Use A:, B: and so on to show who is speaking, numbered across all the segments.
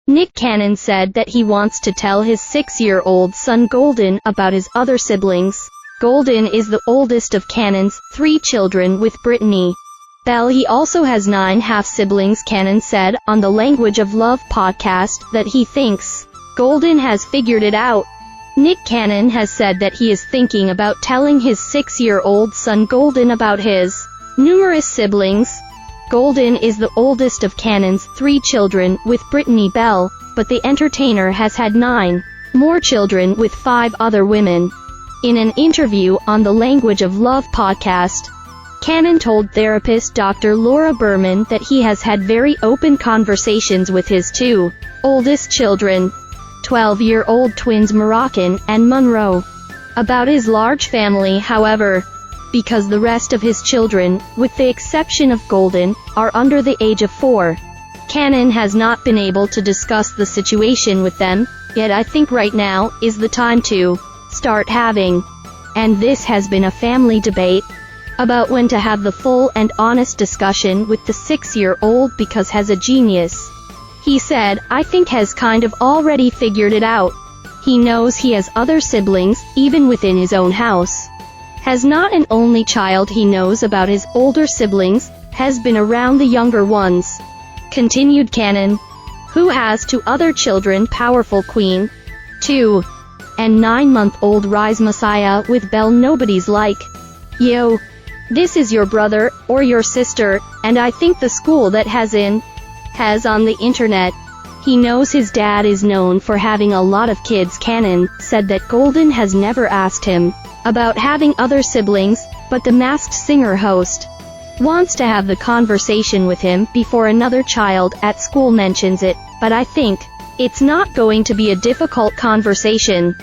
A: Nick Cannon said that he wants to tell his 6-year-old son Golden about his other siblings. Golden is the oldest of Cannon's 3 children with Brittany Bell. He also has 9 half-siblings. Cannon said on the Language of Love podcast that he thinks Golden has figured it out. Nick Cannon has said that he is thinking about telling his 6-year-old son Golden about his numerous siblings. Golden is the oldest of Cannon's 3 children with Brittany Bell, but the entertainer has had 9 more children with 5 other women. In an interview on the Language of Love podcast, Cannon told therapist Dr. Laura Berman that he has had very open conversations with his 2 oldest children, 12-year-old twins Moroccan and Monroe, about his large family. However, because the rest of his children, with the exception of Golden, are under the age of 4, Cannon has not been able to discuss the situation with them, yet I think right now is the time to start having. And this has been a family debate about when to have the full and honest discussion with the 6-year-old because has a genius. He said, I think has kind of already figured it out. He knows he has other siblings, even within his own house. Has not an only child. He knows about his older siblings, has been around the younger ones. Continued Cannon, who has 2 other children, powerful queen, 2 and 9-month-old Rise Messiah with Bell. Nobody's like, yo, this is your brother, or your sister, and I think the school that has on the internet. He knows his dad is known for having a lot of kids. Cannon said that Golden has never asked him about having other siblings, but the Masked Singer host wants to have the conversation with him before another child at school mentions it, but I think it's not going to be a difficult conversation,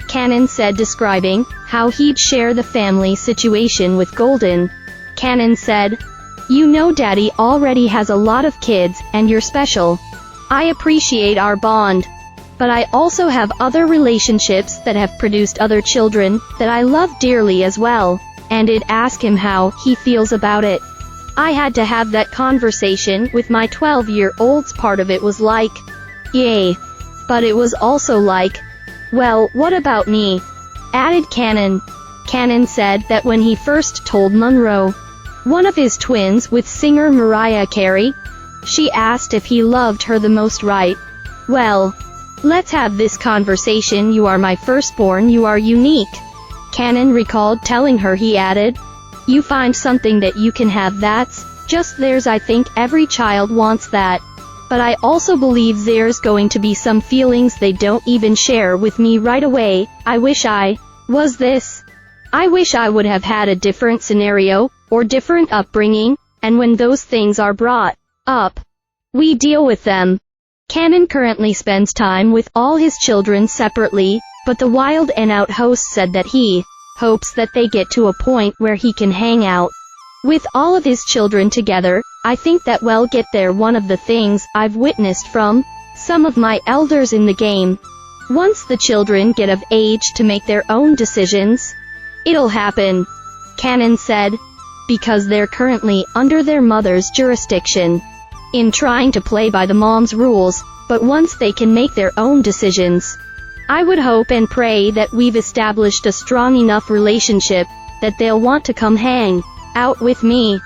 A: Cannon said, describing how he'd share the family situation with Golden. Cannon said, you know Daddy already has a lot of kids, and you're special. I appreciate our bond. But I also have other relationships that have produced other children that I love dearly as well, and I'd ask him how he feels about it. I had to have that conversation with my 12-year-olds. Part of it was like, yay. But it was also like, well, what about me? Added Cannon. Cannon said that when he first told Monroe, one of his twins with singer Mariah Carey, she asked if he loved her the most. Right? Well, let's have this conversation. You are my firstborn. You are unique. Cannon recalled telling her. He added, you find something that you can have that's just theirs. I think every child wants that. But I also believe there's going to be some feelings they don't even share with me right away. I wish I was this. I wish I would have had a different scenario, or different upbringing, and when those things are brought up, we deal with them. Cannon currently spends time with all his children separately, but the Wild and Out host said that he hopes that they get to a point where he can hang out with all of his children together. I think that we'll get there. One of the things I've witnessed from some of my elders in the game, once the children get of age to make their own decisions, it'll happen, Cannon said, because they're currently under their mother's jurisdiction in trying to play by the mom's rules, but once they can make their own decisions, I would hope and pray that we've established a strong enough relationship that they'll want to come hang out with me.